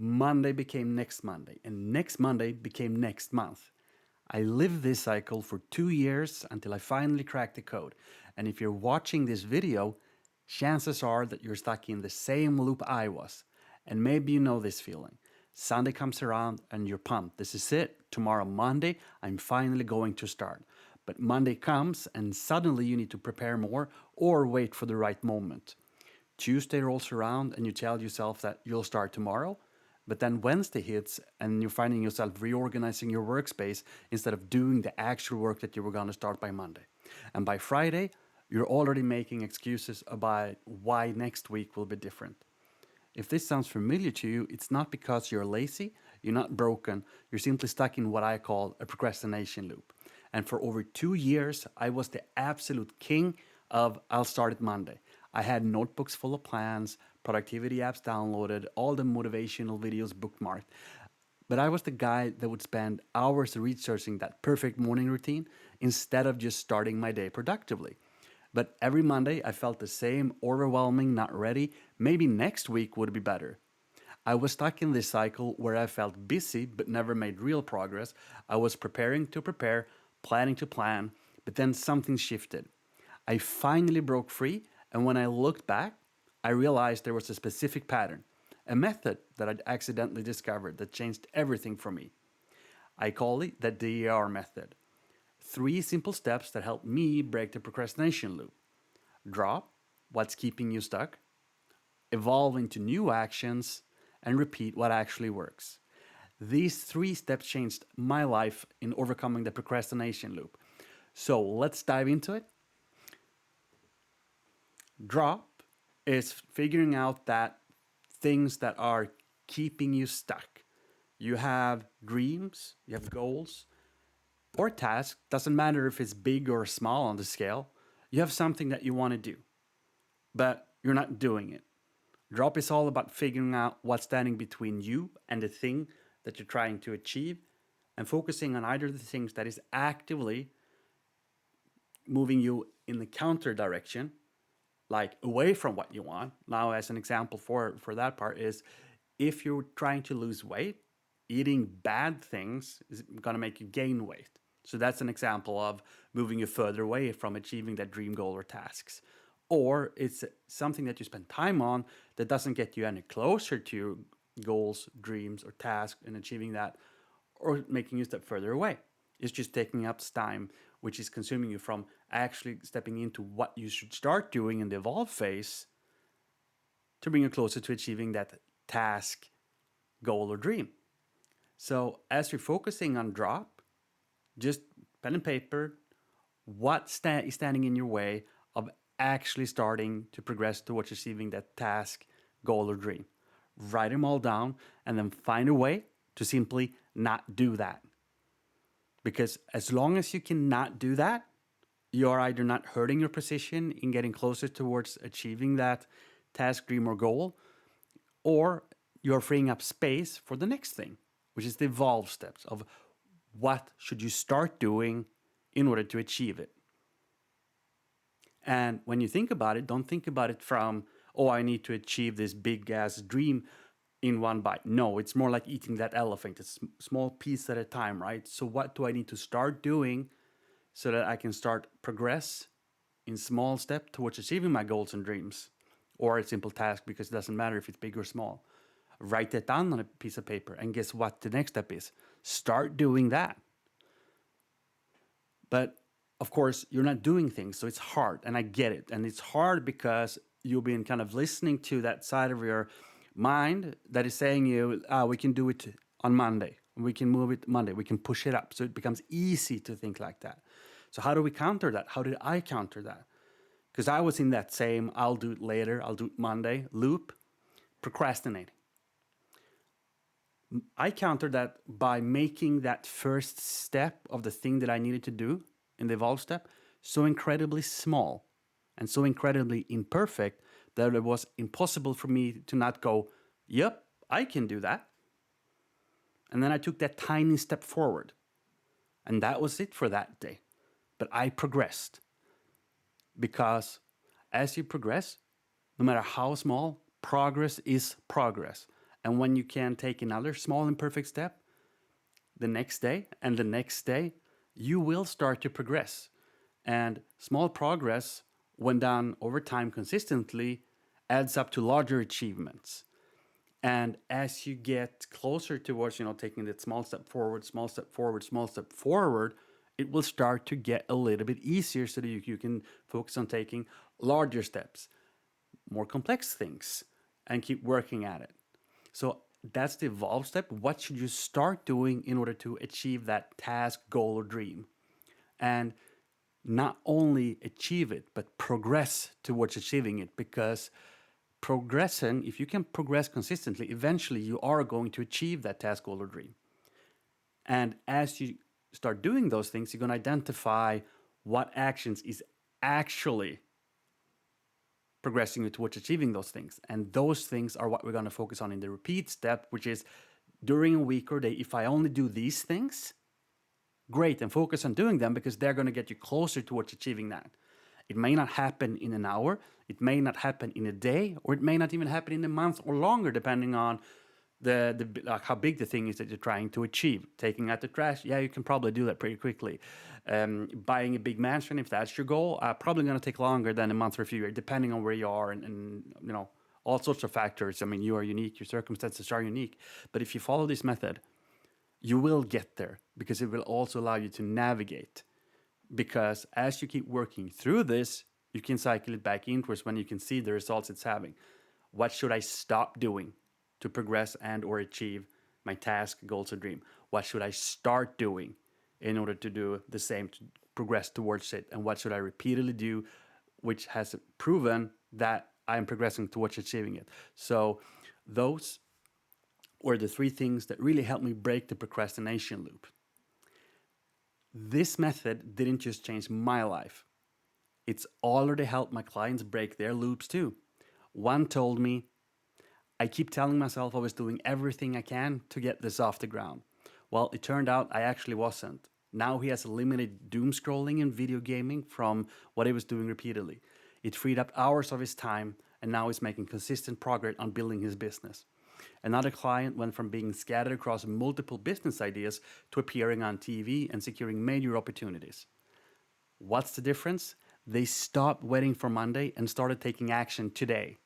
Monday became next Monday, and next Monday became next month. I lived this cycle for 2 years until I finally cracked the code. And if you're watching this video, chances are that you're stuck in the same loop I was. And maybe you know this feeling. Sunday comes around and you're pumped. This is it. Tomorrow, Monday, I'm finally going to start. But Monday comes and suddenly you need to prepare more or wait for the right moment. Tuesday rolls around and you tell yourself that you'll start tomorrow. But then Wednesday hits and you're finding yourself reorganizing your workspace instead of doing the actual work that you were going to start by Monday. And by Friday, you're already making excuses about why next week will be different. If this sounds familiar to you, it's not because you're lazy, you're not broken, you're simply stuck in what I call a procrastination loop. And for over 2 years, I was the absolute king of I'll start it Monday. I had notebooks full of plans, productivity apps downloaded, all the motivational videos bookmarked. But I was the guy that would spend hours researching that perfect morning routine instead of just starting my day productively. But every Monday, I felt the same overwhelming, not ready, maybe next week would be better. I was stuck in this cycle where I felt busy but never made real progress. I was preparing to prepare, planning to plan, but then something shifted. I finally broke free, and when I looked back, I realized there was a specific pattern, a method that I'd accidentally discovered that changed everything for me. I call it the DER method. 3 simple steps that help me break the procrastination loop. Drop what's keeping you stuck, evolve into new actions, and repeat what actually works. These 3 steps changed my life in overcoming the procrastination loop. So let's dive into it. Drop is figuring out that things that are keeping you stuck. You have dreams, you have goals, or tasks, doesn't matter if it's big or small on the scale. You have something that you want to do, but you're not doing it. Drop is all about figuring out what's standing between you and the thing that you're trying to achieve and focusing on either the things that is actively moving you in the counter direction, like away from what you want. Now, as an example for that part is if you're trying to lose weight, eating bad things is going to make you gain weight. So that's an example of moving you further away from achieving that dream goal or tasks. Or it's something that you spend time on that doesn't get you any closer to your goals, dreams, or tasks and achieving that, or making you step further away. It's just taking up time, which is consuming you from actually stepping into what you should start doing in the evolve phase to bring you closer to achieving that task, goal, or dream. So as you're focusing on drop, just pen and paper, what is standing in your way of actually starting to progress towards achieving that task, goal, or dream. Write them all down and then find a way to simply not do that. Because as long as you cannot do that, you're either not hurting your position in getting closer towards achieving that task, dream, or goal, or you're freeing up space for the next thing, which is the evolve steps of what should you start doing in order to achieve it. And when you think about it, don't think about it from, oh, I need to achieve this big ass dream in one bite. No, it's more like eating that elephant. It's a small piece at a time, right? So what do I need to start doing so that I can start progress in small steps towards achieving my goals and dreams? Or a simple task, because it doesn't matter if it's big or small. Write that down on a piece of paper, and guess what the next step is? Start doing that. But of course, you're not doing things, so it's hard, and I get it. And it's hard because you've been kind of listening to that side of your mind that is saying you, we can do it on Monday. We can move it Monday. We can push it up. So it becomes easy to think like that. So how do we counter that? How did I counter that? Because I was in that same I'll do it later, I'll do it Monday loop, procrastinating. I countered that by making that first step of the thing that I needed to do in the evolve step so incredibly small and so incredibly imperfect that it was impossible for me to not go, yep, I can do that. And then I took that tiny step forward. And that was it for that day. But I progressed. Because as you progress, no matter how small, progress is progress. And when you can take another small imperfect step the next day and the next day, you will start to progress. And small progress, when done over time consistently, adds up to larger achievements. And as you get closer towards, taking that small step forward, small step forward, small step forward, it will start to get a little bit easier so that you can focus on taking larger steps, more complex things, and keep working at it. So that's the evolve step. What should you start doing in order to achieve that task, goal, or dream? And not only achieve it, but progress towards achieving it, because progressing, if you can progress consistently, eventually you are going to achieve that task, goal, or dream. And as you start doing those things, you're going to identify what actions is actually progressing you towards achieving those things. And those things are what we're going to focus on in the repeat step, which is during a week or day, if I only do these things, great, and focus on doing them because they're going to get you closer towards achieving that. It may not happen in an hour, it may not happen in a day, or it may not even happen in a month or longer, depending on like how big the thing is that you're trying to achieve. Taking out the trash, yeah, you can probably do that pretty quickly. Buying a big mansion, if that's your goal, probably going to take longer than a month or a few years, depending on where you are and all sorts of factors. I mean, you are unique, your circumstances are unique. But if you follow this method, you will get there because it will also allow you to navigate. Because as you keep working through this, you can cycle it back inwards when you can see the results it's having. What should I stop doing to progress and or achieve my task, goals, or dream? What should I start doing in order to do the same, to progress towards it? And what should I repeatedly do, which has proven that I am progressing towards achieving it? So those were the three things that really helped me break the procrastination loop. This method didn't just change my life. It's already helped my clients break their loops too. One told me, I keep telling myself I was doing everything I can to get this off the ground. Well, it turned out I actually wasn't. Now he has eliminated doom scrolling and video gaming from what he was doing repeatedly. It freed up hours of his time, and now he's making consistent progress on building his business. Another client went from being scattered across multiple business ideas to appearing on TV and securing major opportunities. What's the difference? They stopped waiting for Monday and started taking action today.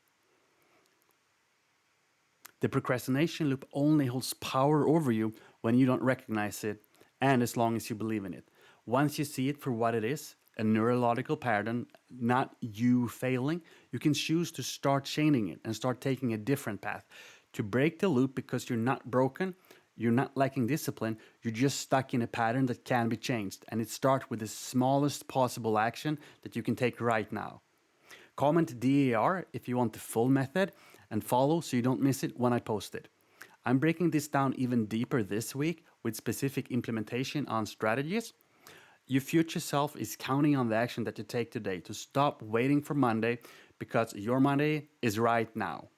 The procrastination loop only holds power over you when you don't recognize it and as long as you believe in it. Once you see it for what it is, a neurological pattern, not you failing, you can choose to start changing it and start taking a different path. To break the loop, because you're not broken, you're not lacking discipline, you're just stuck in a pattern that can be changed. And it starts with the smallest possible action that you can take right now. Comment DAR if you want the full method and follow so you don't miss it when I post it. I'm breaking this down even deeper this week with specific implementation on strategies. Your future self is counting on the action that you take today to stop waiting for Monday, because your Monday is right now.